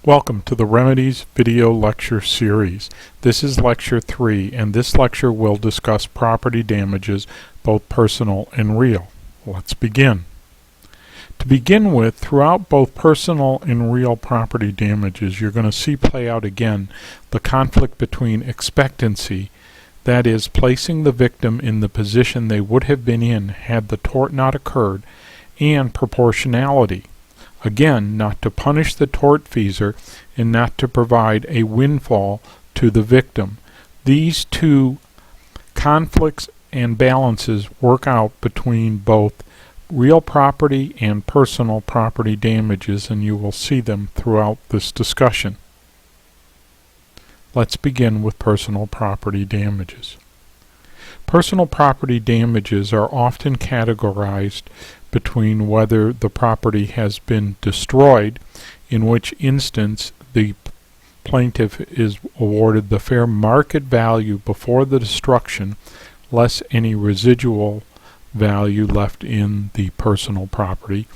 Welcome to the Remedies video lecture series. This is lecture 3, and this lecture will discuss property damages, both personal and real. Let's begin. To begin with, throughout both personal and real property damages, you're going to see play out again the conflict between expectancy, that is, placing the victim in the position they would have been in had the tort not occurred, and proportionality. Again, not to punish the tortfeasor and not to provide a windfall to the victim. These two conflicts and balances work out between both real property and personal property damages, and you will see them throughout this discussion. Let's begin with personal property damages. Personal property damages are often categorized between whether the property has been destroyed, in which instance the plaintiff is awarded the fair market value before the destruction, less any residual value left in the personal property,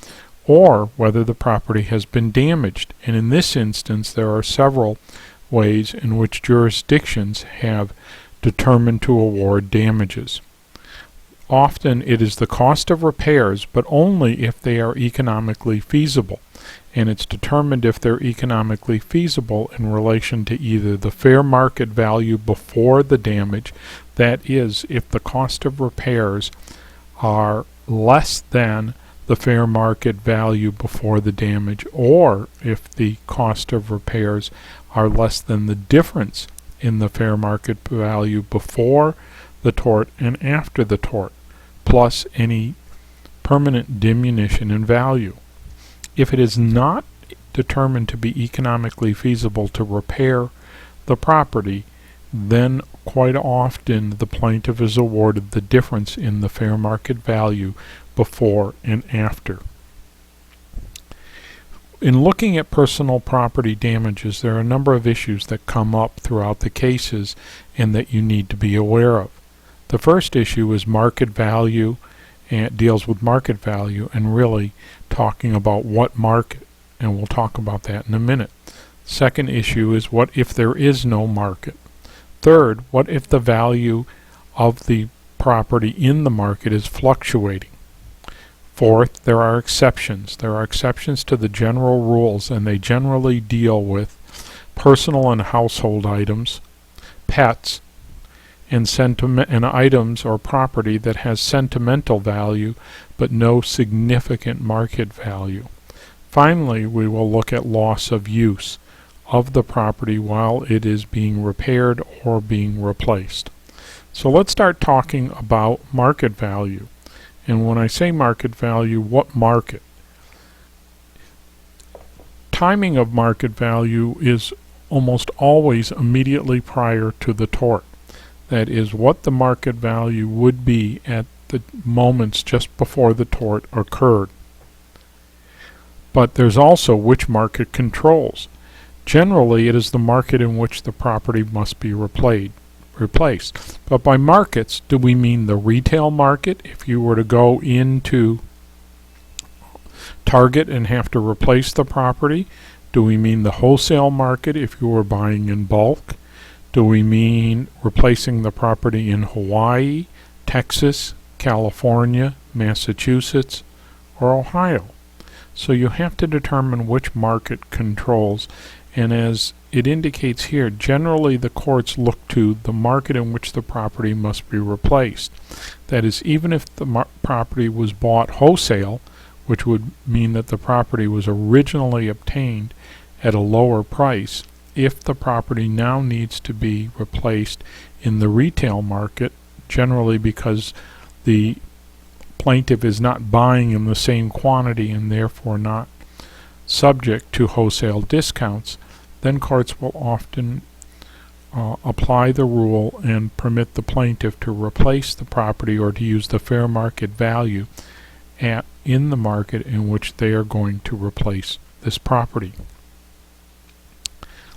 or whether the property has been damaged. And in this instance, there are several ways in which jurisdictions have determined to award damages. Often it is the cost of repairs, but only if they are economically feasible, and it's determined if they're economically feasible in relation to either the fair market value before the damage, that is, if the cost of repairs are less than the fair market value before the damage, or if the cost of repairs are less than the difference in the fair market value before the tort and after the tort, plus any permanent diminution in value. If it is not determined to be economically feasible to repair the property, then quite often the plaintiff is awarded the difference in the fair market value before and after. In looking at personal property damages, there are a number of issues that come up throughout the cases and that you need to be aware of. The first issue is market value, and it deals with market value and really talking about what market, and we'll talk about that in a minute. Second issue is what if there is no market. Third, what if the value of the property in the market is fluctuating. Fourth, there are exceptions. There are exceptions to the general rules, and they generally deal with personal and household items, pets, and items or property that has sentimental value but no significant market value. Finally, we will look at loss of use of the property while it is being repaired or being replaced. So let's start talking about market value. And when I say market value, what market? Timing of market value is almost always immediately prior to the tort. That is, what the market value would be at the moments just before the tort occurred. But there's also which market controls. Generally, it is the market in which the property must be replaced. But by markets, do we mean the retail market? If you were to go into Target and have to replace the property, do we mean the wholesale market if you were buying in bulk? Do we mean replacing the property in Hawaii, Texas, California, Massachusetts, or Ohio? So you have to determine which market controls, and as it indicates here, generally the courts look to the market in which the property must be replaced. That is, even if the property was bought wholesale, which would mean that the property was originally obtained at a lower price, if the property now needs to be replaced in the retail market, generally because the plaintiff is not buying in the same quantity and therefore not subject to wholesale discounts, then courts will often apply the rule and permit the plaintiff to replace the property or to use the fair market value in the market in which they are going to replace this property.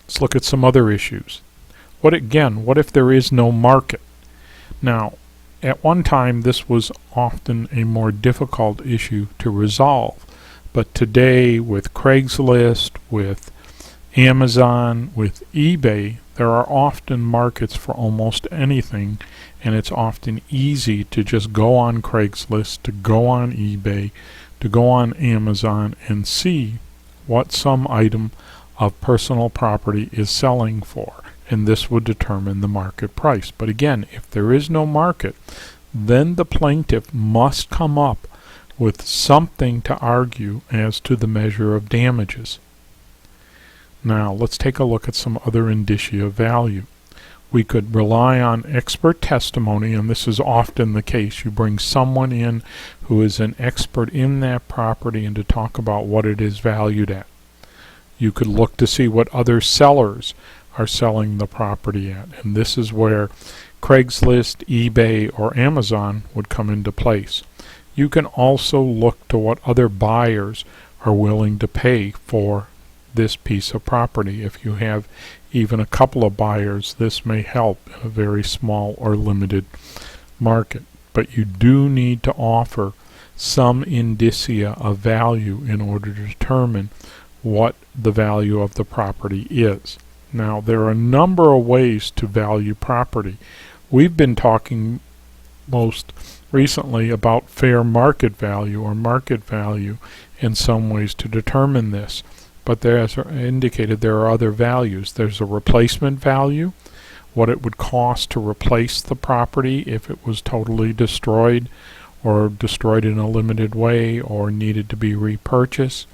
Let's look at some other issues. What if there is no market? Now, at one time this was often a more difficult issue to resolve, but today with Craigslist, with Amazon, with eBay, there are often markets for almost anything, and it's often easy to just go on Craigslist, to go on eBay, to go on Amazon and see what some item of personal property is selling for, and this would determine the market price. But again, if there is no market, then the plaintiff must come up with something to argue as to the measure of damages. Now let's take a look at some other indicia of value. We could rely on expert testimony, and this is often the case. You bring someone in who is an expert in that property and to talk about what it is valued at. You could look to see what other sellers are selling the property at, and this is where Craigslist, eBay, or Amazon would come into place. You can also look to what other buyers are willing to pay for this piece of property. If you have even a couple of buyers, this may help in a very small or limited market. But you do need to offer some indicia of value in order to determine what the value of the property is. Now, there are a number of ways to value property. We've been talking most recently about fair market value or market value in some ways to determine this. But as indicated, there are other values. There's a replacement value, what it would cost to replace the property if it was totally destroyed or destroyed in a limited way or needed to be repurchased.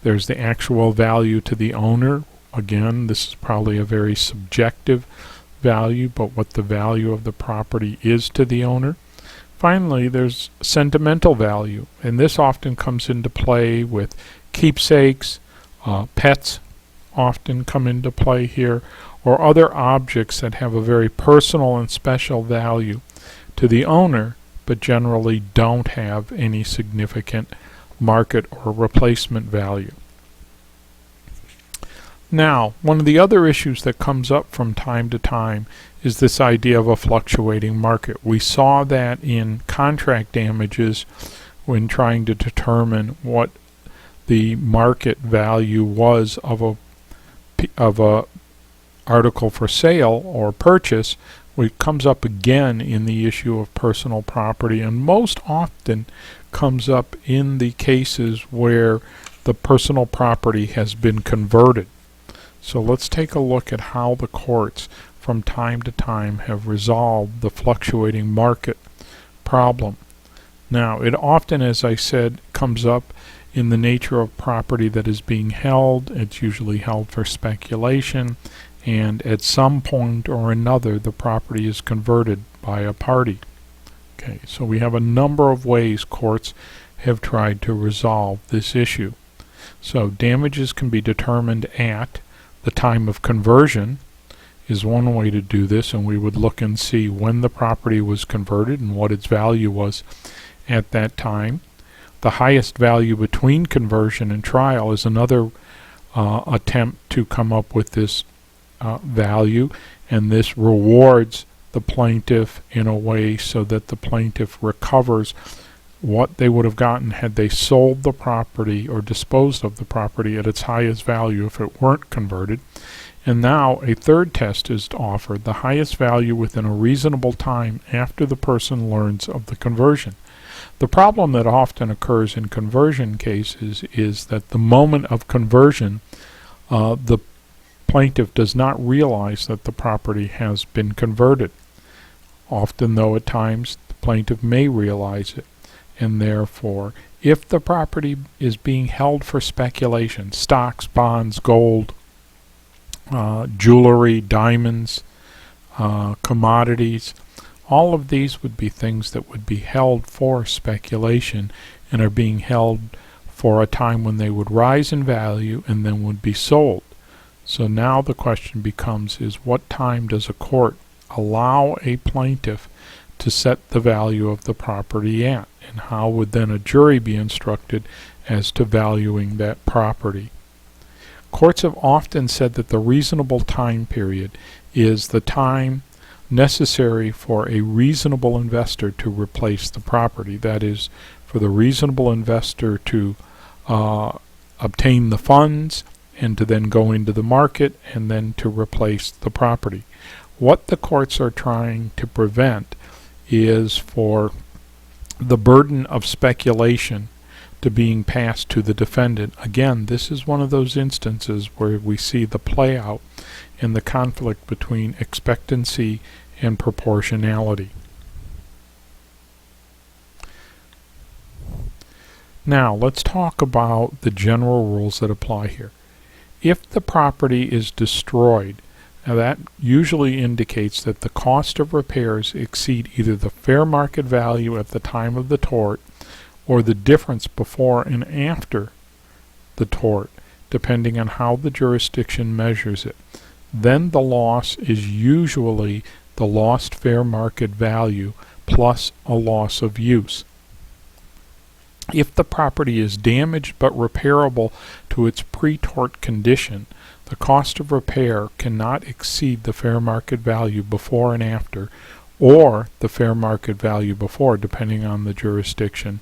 There's the actual value to the owner. Again, this is probably a very subjective value, but what the value of the property is to the owner. Finally, there's sentimental value, and this often comes into play with keepsakes. Pets often come into play here, or other objects that have a very personal and special value to the owner, but generally don't have any significant market or replacement value. Now, one of the other issues that comes up from time to time is this idea of a fluctuating market. We saw that in contract damages when trying to determine what the market value was of a article for sale or purchase. It comes up again in the issue of personal property, and most often comes up in the cases where the personal property has been converted. So let's take a look at how the courts from time to time have resolved the fluctuating market problem. Now, it often, as I said, comes up in the nature of property that is being held. It's usually held for speculation, and at some point or another the property is converted by a party. Okay, so we have a number of ways courts have tried to resolve this issue. So damages can be determined at the time of conversion is one way to do this, and we would look and see when the property was converted and what its value was at that time. The highest value between conversion and trial is another attempt to come up with this value, and this rewards the plaintiff in a way so that the plaintiff recovers what they would have gotten had they sold the property or disposed of the property at its highest value if it weren't converted. And now a third test is offered, the highest value within a reasonable time after the person learns of the conversion. The problem that often occurs in conversion cases is that the moment of conversion, the plaintiff does not realize that the property has been converted. Often, though, at times the plaintiff may realize it, and therefore, if the property is being held for speculation, stocks, bonds, gold, jewelry, diamonds, commodities, all of these would be things that would be held for speculation and are being held for a time when they would rise in value and then would be sold. So now the question becomes is what time does a court allow a plaintiff to set the value of the property at, and how would then a jury be instructed as to valuing that property? Courts have often said that the reasonable time period is the time necessary for a reasonable investor to replace the property. That is, for the reasonable investor to obtain the funds and to then go into the market and then to replace the property. What the courts are trying to prevent is for the burden of speculation to being passed to the defendant. Again, this is one of those instances where we see the play out in the conflict between expectancy and proportionality. Now, let's talk about the general rules that apply here. If the property is destroyed, now that usually indicates that the cost of repairs exceed either the fair market value at the time of the tort or the difference before and after the tort, depending on how the jurisdiction measures it. Then the loss is usually the lost fair market value plus a loss of use. If the property is damaged but repairable to its pre-tort condition, the cost of repair cannot exceed the fair market value before and after, or the fair market value before, depending on the jurisdiction,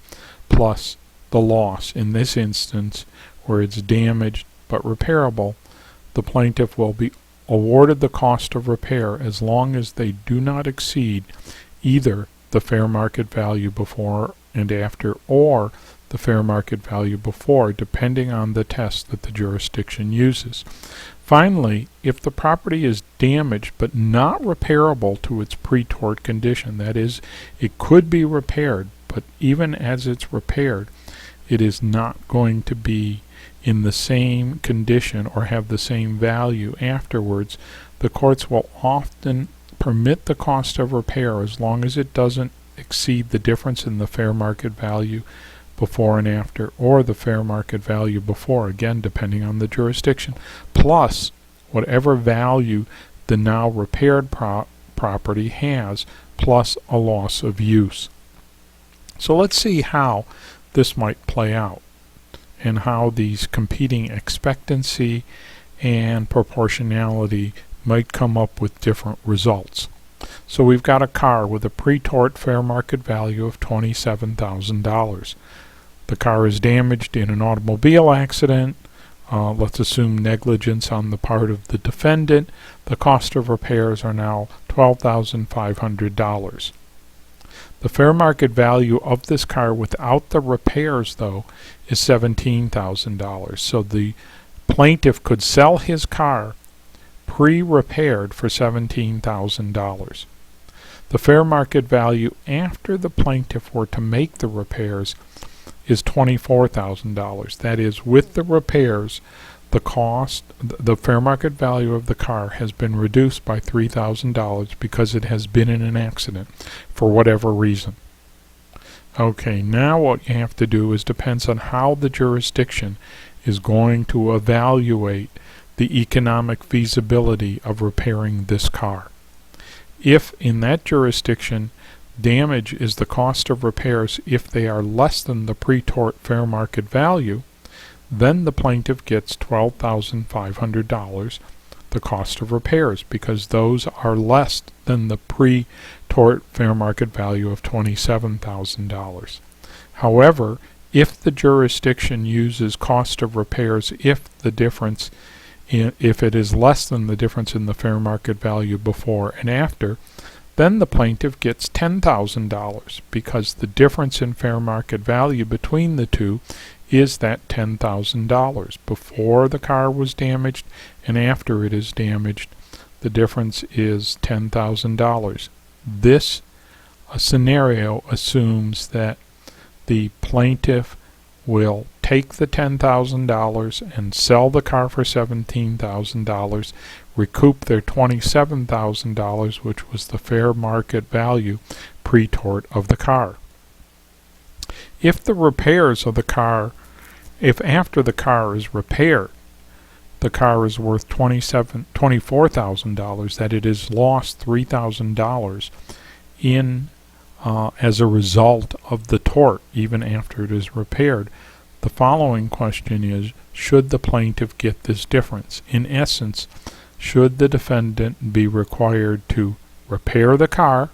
plus the loss. In this instance, where it's damaged but repairable, the plaintiff will be awarded the cost of repair as long as they do not exceed either the fair market value before and after or the fair market value before, depending on the test that the jurisdiction uses. Finally, if the property is damaged but not repairable to its pre-tort condition, that is, it could be repaired, but even as it's repaired, it is not going to be in the same condition or have the same value afterwards, the courts will often permit the cost of repair as long as it doesn't exceed the difference in the fair market value before and after, or the fair market value before, again depending on the jurisdiction, plus whatever value the now repaired property has, plus a loss of use. So let's see how this might play out and how these competing expectancy and proportionality might come up with different results. So we've got a car with a pre-tort fair market value of $27,000. The car is damaged in an automobile accident. Let's assume negligence on the part of the defendant. The cost of repairs are now $12,500. The fair market value of this car without the repairs, though, is $17,000. So the plaintiff could sell his car pre-repaired for $17,000. The fair market value after the plaintiff were to make the repairs is $24,000. That is, with the repairs, the fair market value of the car has been reduced by $3,000 because it has been in an accident for whatever reason. Okay, now what you have to do is depends on how the jurisdiction is going to evaluate the economic feasibility of repairing this car. If in that jurisdiction damage is the cost of repairs if they are less than the pre-tort fair market value, then the plaintiff gets $12,500, the cost of repairs, because those are less than the pre-tort fair market value of $27,000. However, if the jurisdiction uses cost of repairs if it is less than the difference in the fair market value before and after, then the plaintiff gets $10,000 because the difference in fair market value between the two is that $10,000. Before the car was damaged and after it is damaged, the difference is $10,000. This scenario assumes that the plaintiff will take the $10,000 and sell the car for $17,000, recoup their $27,000, which was the fair market value pre-tort of the car. If the repairs of the car, if after the car is repaired, the car is worth $24,000, that it has lost $3,000 in as a result of the tort, even after it is repaired, the following question is, should the plaintiff get this difference? In essence, should the defendant be required to repair the car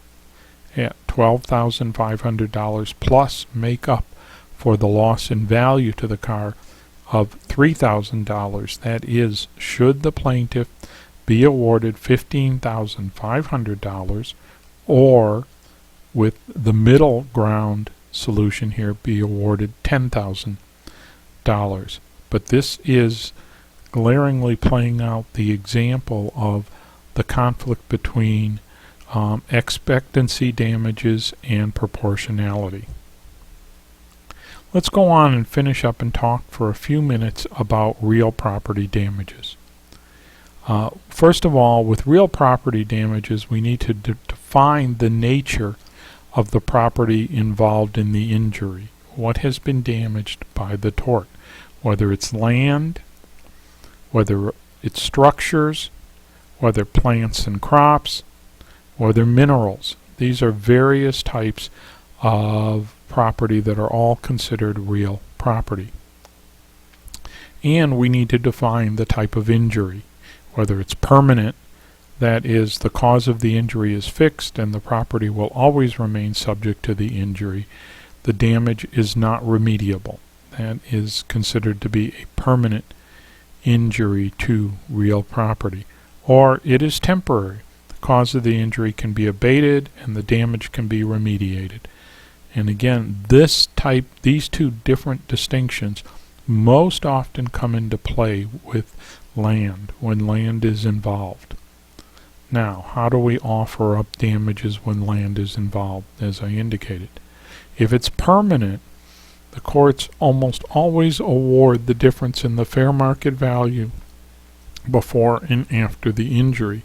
at $12,500 plus make up for the loss in value to the car of $3,000. That is, should the plaintiff be awarded $15,500, or with the middle ground solution here, be awarded $10,000. But this is glaringly playing out the example of the conflict between expectancy damages and proportionality. Let's go on and finish up and talk for a few minutes about real property damages. First of all, with real property damages, we need to define the nature of the property involved in the injury. What has been damaged by the tort? Whether it's land, whether it's structures, whether plants and crops, whether minerals. These are various types of property that are all considered real property. And we need to define the type of injury, whether it's permanent, that is, the cause of the injury is fixed and the property will always remain subject to the injury. The damage is not remediable. That is considered to be a permanent injury to real property. Or it is temporary. The cause of the injury can be abated and the damage can be remediated. And again, these two different distinctions most often come into play with land, when land is involved. Now, how do we offer up damages when land is involved, as I indicated? If it's permanent, the courts almost always award the difference in the fair market value before and after the injury.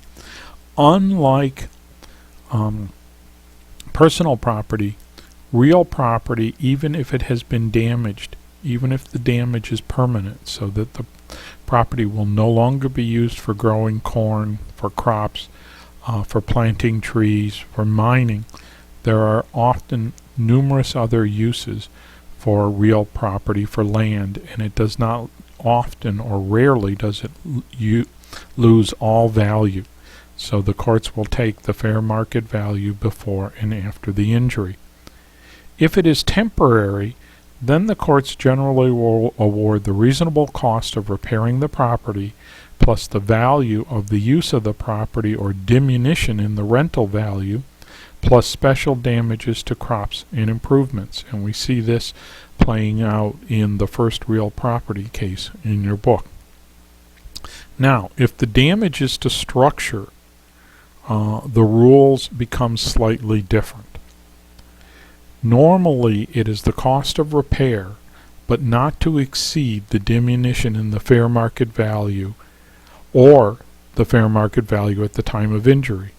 Unlike personal property, real property, even if it has been damaged, even if the damage is permanent, so that the property will no longer be used for growing corn, for crops, for planting trees, for mining, there are often numerous other uses for real property, for land, and it does not often or rarely does it lose all value. So the courts will take the fair market value before and after the injury. If it is temporary, then the courts generally will award the reasonable cost of repairing the property plus the value of the use of the property or diminution in the rental value, plus special damages to crops and improvements. And we see this playing out in the first real property case in your book. Now, if the damage is to structure, the rules become slightly different. Normally, it is the cost of repair, but not to exceed the diminution in the fair market value or the fair market value at the time of injury.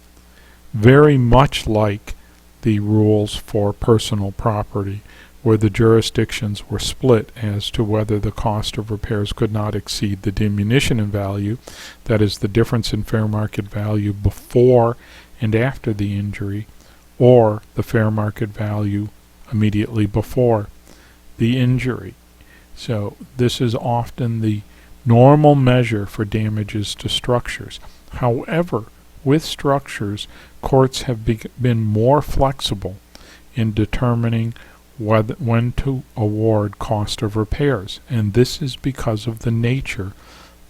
Very much like the rules for personal property, where the jurisdictions were split as to whether the cost of repairs could not exceed the diminution in value, that is, the difference in fair market value before and after the injury, or the fair market value immediately before the injury. So this is often the normal measure for damages to structures. However, with structures, courts have been more flexible in determining when to award cost of repairs, and this is because of the nature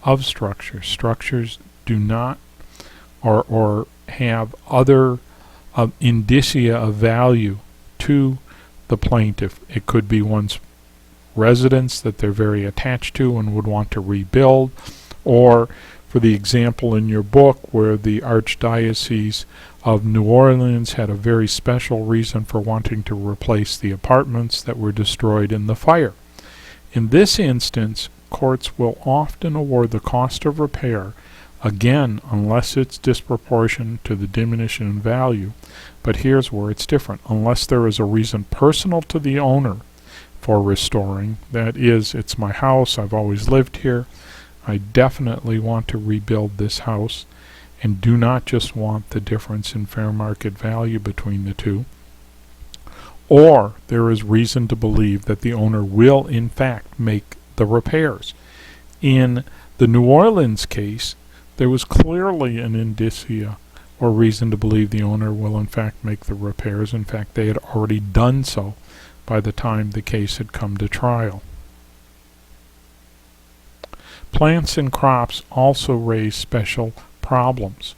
of structures. Structures do not or have other indicia of value to the plaintiff. It could be one's residence that they're very attached to and would want to rebuild, or for the example in your book where the Archdiocese of New Orleans had a very special reason for wanting to replace the apartments that were destroyed in the fire. In this instance, courts will often award the cost of repair, again, unless it's disproportionate to the diminution in value. But here's where it's different. Unless there is a reason personal to the owner for restoring, that is, it's my house, I've always lived here, I definitely want to rebuild this house, and do not just want the difference in fair market value between the two. Or there is reason to believe that the owner will in fact make the repairs. In the New Orleans case, there was clearly an indicia or reason to believe the owner will in fact make the repairs. In fact, they had already done so by the time the case had come to trial. Plants and crops also raise special problems.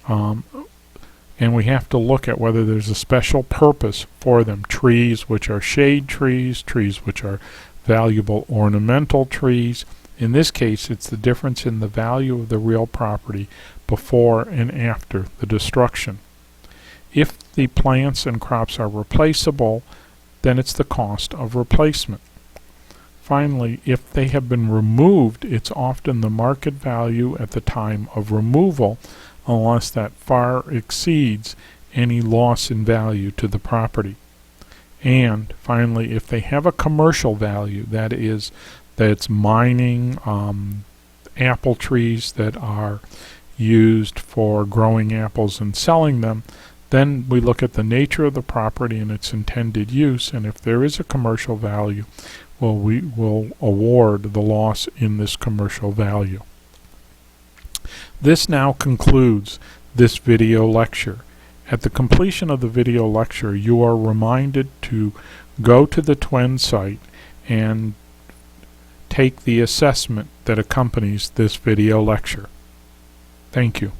And we have to look at whether there's a special purpose for them. Trees which are shade trees, trees which are valuable ornamental trees. In this case, it's the difference in the value of the real property before and after the destruction. If the plants and crops are replaceable, then it's the cost of replacement. Finally, if they have been removed, it's often the market value at the time of removal, unless that far exceeds any loss in value to the property. And finally, if they have a commercial value, that is, that it's mining apple trees that are used for growing apples and selling them, then we look at the nature of the property and its intended use, and if there is a commercial value, well, we will award the loss in this commercial value. This now concludes this video lecture. At the completion of the video lecture, you are reminded to go to the TWEN site and take the assessment that accompanies this video lecture. Thank you.